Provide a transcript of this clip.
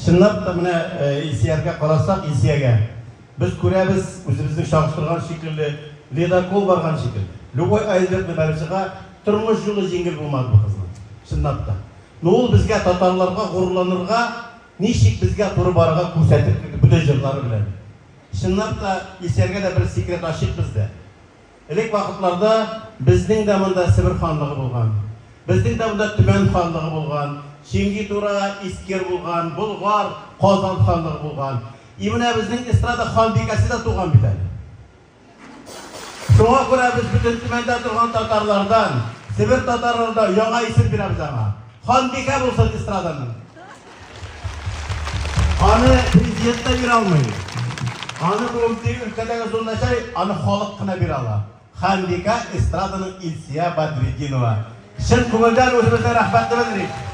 Шынлап та менә Илсиярга карасак, Илсиягә без күрәбез, үзебезнең чагыштырган шикелле, ледокол барган шикелле. Любой Айлбек Мәбәрҗига тормыш юлы җиңел булмады бу кызның. Шынлап та. Ул безгә татарларга гурланырга, ничек безгә туры барырга күрсәтеп бирде бүтән җырлары белән. Шынлап та Илсияргә дә бер секрет ачык бездә. Элек вакытларда безнең дә монда Себер ханлыгы булган. Безнең дә монда Төмән ханлыгы булган. Шенги Тура, Искер булган, Болгар, Казан ханлыгы булган. Менә безнең эстрада ханбикәсе дә туган бит әле. Шуңа күрә без бүтән Төмәндә торган татарлардан, Себер татарларда яңа исем бирәбез аңа. Ханбикә булсын эстраданың. Аны президент та бирә алмый. Аны бу өлкәдәге зурначай, аны халык кына бирә ала. Ханбикә эстраданың Илсия Бадретдинова. Шын күңелдән үзебезгә рәхмәт белдерик.